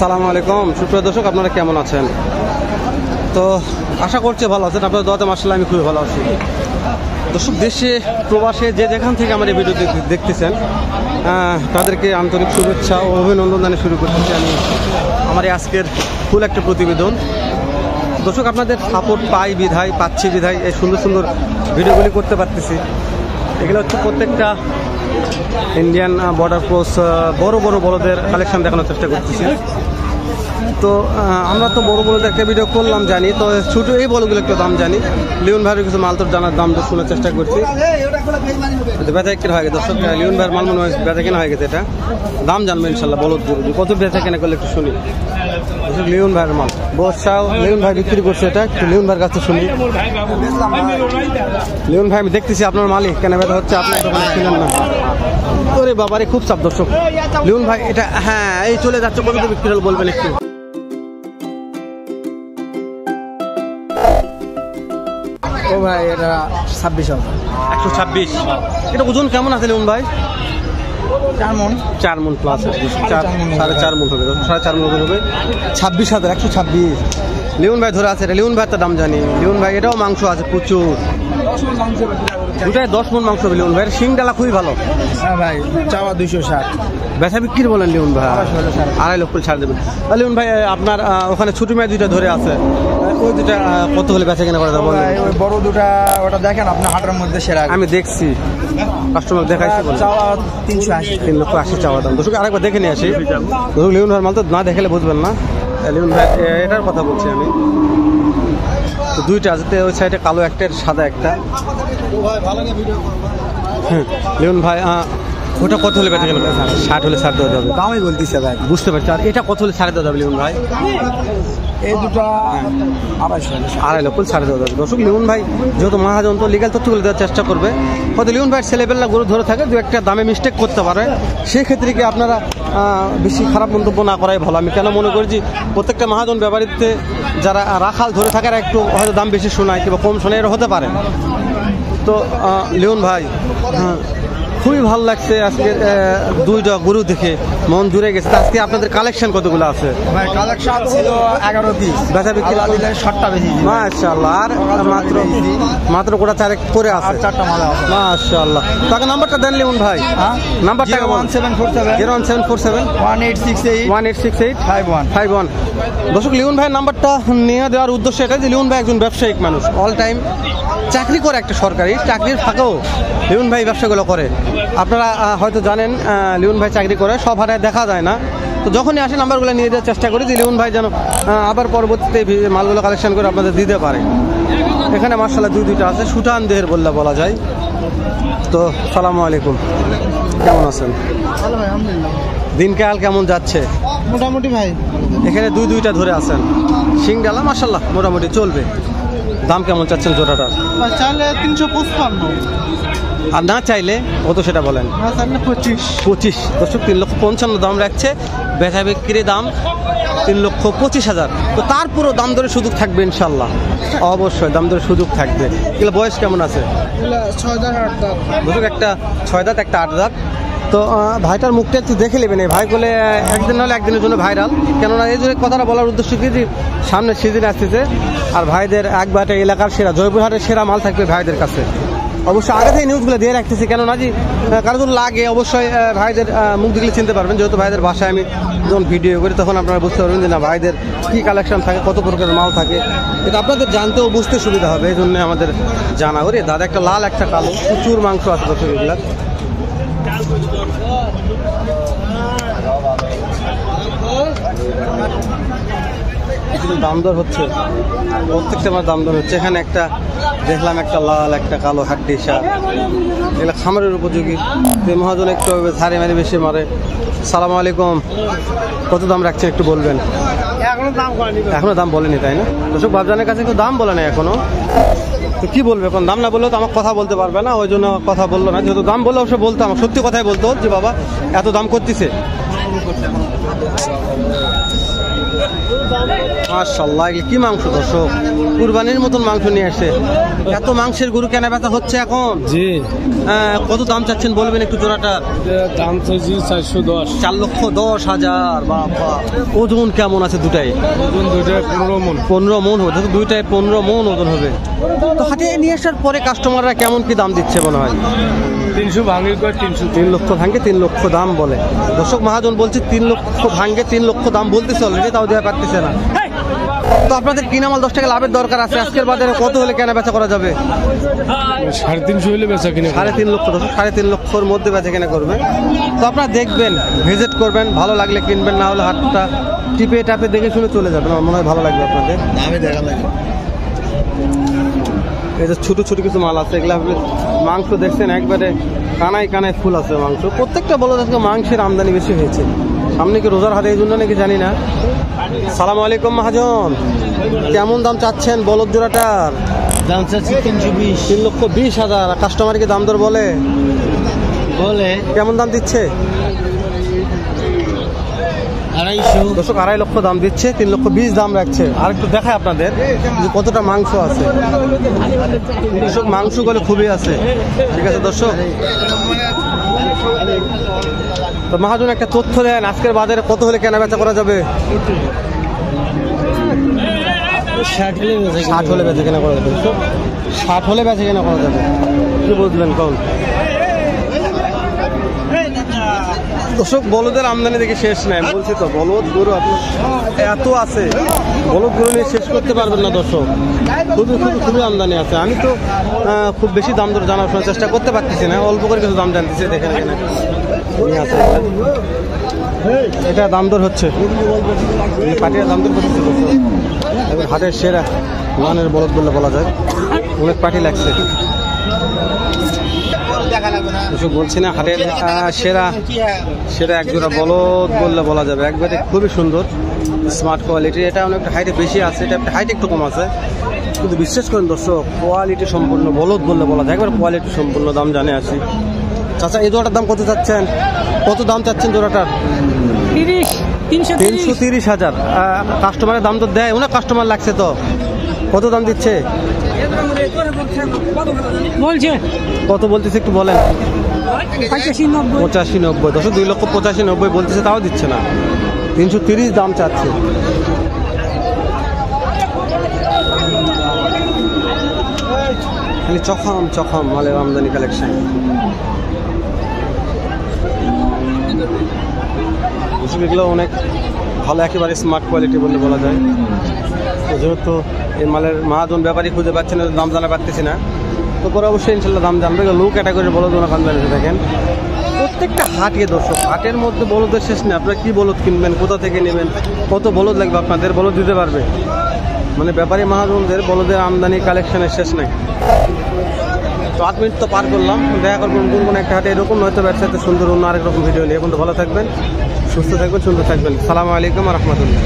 আসসালামু আলাইকুম সুপ্রিয় দর্শক, আপনারা কেমন আছেন? তো আশা করছি ভালো আছেন। আপনাদের দোয়াতে মাশাআল্লাহ আমি খুবই ভালো আছি। দর্শক, দেশে প্রবাসে যে যেখান থেকে আমার এই ভিডিও দেখতেছেন তাদেরকে আন্তরিক শুভেচ্ছা ও অভিনন্দন জানিয়ে শুরু করতেছি আমি আমার এই আজকের ফুল একটা প্রতিবেদন। দর্শক, আপনাদের সাপোর্ট পাচ্ছি বিধায় এই সুন্দর সুন্দর ভিডিওগুলি করতে পারতেছি। এগুলো হচ্ছে প্রত্যেকটা ইন্ডিয়ান বর্ডার ক্রস বড় বড় বড়দের কালেকশন দেখানোর চেষ্টা করতেছি। তো আমরা তো বড় বড়দের একটা ভিডিও করলাম জানি, তো ছোটো এই বড়গুলো একটু দাম জানি। লিওন ভাইয়ের কিছু মাল তোর জানার দাম তো শোনার চেষ্টা করছি। বেচা কেনা হয়ে গেছে দর্শক, লিওন ভাইয়ের মাল মনে হয় বেচা কেনা হয়ে গেছে। এটা দাম জানবো ইনশাল্লাহ, বলদ জরুরি কত বেচা কেনা করলে একটু শুনি। লিওন ভাইয়ের মাল বর্ষাও লিওন ভাই বিক্রি করছে, এটা একটু লিওন ভাইয়ের কাছে শুনি। লিওন ভাই, আমি দেখতেছি আপনার মালিক কেনা বেচা হচ্ছে, আপনার দোকানে কিনেন না। ওরে বাবারে খুব চাপ দর্শক। লিওন ভাই এটা হ্যাঁ এই চলে যাচ্ছে, কত বিক্রি হলো বলবেন একটু? ও ভাই এটা 26,000। 126। এটা ওজন কেমন আছে লিওন ভাই? 4 মণ প্লাস, 4.5 মণ হবে, 4.5 মণ হবে। 26,000, 126 লিওন ভাই ধরে আছে। এটা লিওন ভাইয়ের তো দাম জানি। লিওন ভাই এটাও মাংস আছে প্রচুর, দুটাই 10 মণ মাংস হবে। লিওন ভাইয়ের শিং ডালা খুবই ভালো। হ্যাঁ ভাই, চাওয়া 260। বেচা বিক্রি বলেন লিওন ভাই? 2.5 লক্ষ ছাড় দেবেন। লিওন ভাই আপনার ওখানে ছোট মেয়ে দুইটা ধরে আছে, ওই দুটা কত হলে বেচা কেনা করে দেবো? ওই বড় দুটা ওটা দেখেন আপনি হাটের মধ্যে সেরা। আমি দেখছি, কাস্টমার দেখাইছি। চাওয়া 380। 3,80,000 চাওয়া দাম। দর্শক আরেকবার দেখে নিয়ে আসি। লিওন ভাইয়ের মাল তো না দেখালে বুঝবেন না। লিওন ভাই এটার কথা বলছি আমি। তো দুইটা আছে, ওই সাইডে কালো একটা, সাদা একটা। লিওন ভাই ওটা কত হলে বেচা কেনা? 60 হলে ছাড় দেওয়া যাবে। দামই বলতেছে ভাই। বুঝতে পারছি। আর এটা কত হলে ছাড়ে দেওয়া যাবে লিওন ভাই? এই দুটা 2.5 লক্ষ ছাড়ে দেওয়া যাবে। দর্শক, লিওন ভাই যেহেতু মহাজন তো লিগাল তথ্যগুলো দেওয়ার চেষ্টা করবে। হয়তো লিওন ভাই ছেলেবেলা গরু ধরে থাকে, দু একটা দামে মিস্টেক করতে পারে। সেক্ষেত্রে কি আপনারা বেশি খারাপ মন্তব্য না করাই ভালো। আমি কেন মনে করি যে প্রত্যেকটা মহাজন ব্যাপারীতে যারা রাখাল ধরে থাকে একটু হয়তো দাম বেশি শোনায় কিংবা কম শোনায়, এর হতে পারে। তো লিওন ভাই খুবই ভালো লাগছে আজকে দুইটা গরু দেখে মন জুড়ে গেছে। আজকে আপনাদের কালেকশন কতগুলো আছে? ভাই কালেকশন ছিল 11 পিস, বেচা বিক্রি 60টা বেশি। মাশাআল্লাহ। আর মাত্র গোটা 4 করে আছে, 4টা মাল আছে। মাশাআল্লাহ। তাকে নাম্বারটা দেন লিওন ভাই। হ্যাঁ, নাম্বারটা 01747 1868 51। দর্শক, লিওন ভাইয়ের নাম্বারটা নিয়ে দেওয়ার উদ্দেশ্য এটা যে লিওন ভাই একজন ব্যবসায়িক মানুষ, অল টাইম চাকরি করে, একটা সরকারি চাকরির ফাঁকেও লিওন ভাই ব্যবসাগুলো করে। আপনারা হয়তো জানেন লিওন ভাই চাকরি করে, সব হাটে দেখা যায় না। তো যখনই আসে নাম্বারগুলো নিয়ে দেওয়ার চেষ্টা করি যে লিওন ভাই যেন আবার পরবর্তীতে মালগুলো কালেকশন করে আপনাদের দিতে পারে। এখানে মাশাআল্লাহ দুইটা আছে, সুটান দেহের বলা যায়। তো সালামু আলাইকুম, কেমন আছেন? ভালো ভাই, আলহামদুলিল্লাহ। দিনকাল কেমন যাচ্ছে? মোটামুটি ভাই। এখানে দুইটা ধরে আছেন, শিং ডালা মাশাআল্লাহ মোটামুটি চলবে। দাম কেমন চাচ্ছেন জোড়াটা? চাইলে 355, আর না চাইলে কত সেটা বলেন? 25। দর্শক, 3,55,000 দাম রাখছে। বেচা বিক্রি দাম 3,25,000। তো তারপরও দাম দরে সুযোগ থাকবে ইনশাল্লাহ, অবশ্যই দাম দরে সুযোগ থাকবে। এগুলো বয়স কেমন আছে? 6 দাঁত 8 দাঁত। দর্শক, একটা 6 দাঁত একটা 8 দাঁত। তো ভাইটার মুখটা একটু দেখে নেবেন। এই ভাই বলে একদিন হলে একদিনের জন্য ভাইরাল, কেননা এই জন্য কথাটা বলার উদ্দেশ্য কি যে সামনে সিজন আসতেছে, আর ভাইদের একবারে এলাকার সেরা জয়পুরহাটের সেরা মাল থাকবে ভাইদের কাছে। অবশ্যই আগে থেকে নিউজগুলো দিয়ে রাখতেছি, কেননা যে কারো যদি লাগে অবশ্যই ভাইদের মুখ দেখলে চিনতে পারবেন। যেহেতু ভাইদের বাসায় আমি যখন ভিডিও করি তখন আপনারা বুঝতে পারবেন যে না ভাইদের কী কালেকশন থাকে, কত প্রকারের মাল থাকে, এটা আপনাদের জানতেও বুঝতে সুবিধা হবে। এই জন্য আমাদের জানা। ওরে দাদা, একটা লাল একটা কালো, প্রচুর মাংস আছে দর্শক এগুলা। দাম দর হচ্ছে, প্রত্যেকটা আমার দাম দর হচ্ছে। এখানে একটা দেখলাম, একটা লাল একটা কালো হাড্ডি সার, এগুলো খামারের উপযোগী। মহাজন একটু ঝাড়ে মারে বেশি মারে। সালাম আলাইকুম, কত দাম রাখছেন একটু বলবেন? এখনো দাম বলেনি, তাই না? দর্শক, বাবজানের কাছে একটু দাম বলে না এখনো। তো কি বলবে এখন? দাম না বললেও তো আমার কথা বলতে পারবে না, ওই জন্য কথা বললো না। যেহেতু দাম বললে অবশ্যই বলতো, আমার সত্যি কথাই বলতো যে বাবা এত দাম করতেছে। মাশাআল্লাহ, এগুলো কি মাংস দর্শক, কুরবানির মতন মাংস নিয়ে আসে। এত মাংসের গরু কেনা বেচা হচ্ছে এখন? জি, কত দাম চাচ্ছেন বলবেন একটু জোড়াটা? দাম চাইছি 410। 4,10,000। বাবা, ওজন কেমন আছে দুটাই? ওজন দুইটায় 15 মন। 15 মন হবে, দুইটায় 15 মন ওজন হবে। তো হাটে নিয়ে আসার পরে কাস্টমাররা কেমন কি দাম দিচ্ছে মনে হয়? 300 ভাঙি করে 300। 3 লক্ষ ভাঙ্গে 3 লক্ষ দাম বলে। দর্শক মহাজন বলছে 3 লক্ষ ভাঙ্গে 3 লক্ষ দাম বলতেছে অলরেডি, তাও দেওয়া পারতেছে না। তো আপনাদের কিনামাল 10 টাকা লাভের দরকার আছে। আজকের বাজারে কত হলে কেনা বেচা করা যাবে? 350 হলে বেচা কিনে। 3.5 লক্ষ। দর্শক 3.5 লক্ষর মধ্যে বেচা কেনা করবে। তো আপনারা দেখবেন, ভিজিট করবেন, ভালো লাগলে কিনবেন, না হলে হাটটা টিপে টাপে দেখে শুনে চলে যাবেন। আমার মনে হয় ভালো লাগবে আপনাদের। আমি দেখা লাগে এই যে ছোট ছোট কিছু মাল আছে, এগুলা মাংস দেখছেন একবারে কানায় কানায় ফুল আছে মাংস। প্রত্যেকটা বলদ আজকে মাংসের আমদানি বেশি হয়েছে। সামনে কি রোজার হাটে, এই জন্য নাকি জানি না। সালাম আলাইকুম মহাজন, কেমন দাম চাচ্ছেন বলদ জোড়াটার? দাম চাচ্ছি 320। 3,20,000। কাস্টমারকে দাম দর বলে কেমন দাম দিচ্ছে? 250। দর্শক 2.5 লক্ষ দাম দিচ্ছে, 3,20,000 দাম রাখছে। আর একটু দেখায় আপনাদের যে কতটা মাংস আছে। দর্শক মাংসগুলো খুবই আছে। ঠিক আছে দর্শক, তো মহাজন একটা তথ্য দেন, আজকের বাজারে কত হলে কেনা বেচা করা যাবে? 60 হলে বেচা কেনা করা যাবে। 60 হলে বেচা কেনা করা যাবে। কি বুঝলেন কোন? দর্শক বলদের আমদানি দেখে শেষ নাই, বলছি তো বলদ গরু আপনার এত আছে, বলদ গরু নিয়ে শেষ করতে পারবেন না দর্শক। খুবই খুবই খুবই আমদানি আছে। আমি তো খুব বেশি দাম দর জানার চেষ্টা করতে পারতেছি না, অল্প করে কিছু দাম জানতেছি। দেখেন এখানে এটা দাম দর হচ্ছে, পাটির দাম দর করতেছে দর্শক। এবার হাটের সেরা লানের বলদ বললে বলা যায়, অনেক পাটি লাগছে। বলছি না হাটের সেরা সেরা একজোড়া বলদ বললে বলা যাবে, একবারে খুবই সুন্দর স্মার্ট কোয়ালিটি। এটা অনেকটা হাইটে বেশি আছে, এটা হাইট একটু কম আছে, কিন্তু বিশ্বাস করেন দর্শক কোয়ালিটি সম্পূর্ণ বলদ বললে বলা যায়, একবার কোয়ালিটি সম্পূর্ণ। দাম জানে আসি। চাচা এই জোড়াটার দাম কত চাচ্ছেন? কত দাম চাচ্ছেন জোড়াটার? 330,000। কাস্টমারের দাম তো দেয়, ওনার কাস্টমার লাগছে তো। কত দাম দিচ্ছে বলছে? কত বলতেছে একটু বলেন। 85-90। 2,85,90 বলতেছে, তাও দিচ্ছে না। 330 দাম চাচ্ছে। খালি চখাম চখাম মালের আমদানি কালেকশন। এগুলো অনেক ভালো, একেবারে স্মার্ট কোয়ালিটি বলে বলা যায়। যেহেতু এই মালের মহাজন ব্যাপারী খুঁজে পাচ্ছে না, দাম জানা পারতেছি না, তো পরে অবশ্যই ইনশাল্লাহ দাম জানবে। লো ক্যাটাগরির বলদ ওনার কান জানিয়ে দেখেন প্রত্যেকটা হাটে দর্শক, হাটের মধ্যে বলদের শেষ নেই। আপনারা কি বলদ কিনবেন, কোথা থেকে নেবেন, কত বলদ লাগবে আপনাদের, বলদ দিতে পারবে মানে ব্যাপারী মহাজনদের বলদের আমদানি কালেকশনের শেষ নাই। তো 8 মিনিট তো পার করলাম। দেখা করবেন কোন একটা হাটে এরকম হয়তো ব্যবসাতে সুন্দর অন্য আরেক রকম ভিডিও নিয়ে। এখন তো ভালো থাকবেন, সুস্থ থাকবেন, সুন্দর থাকবেন। সালামু আলাইকুম রহমতুল্লাহ।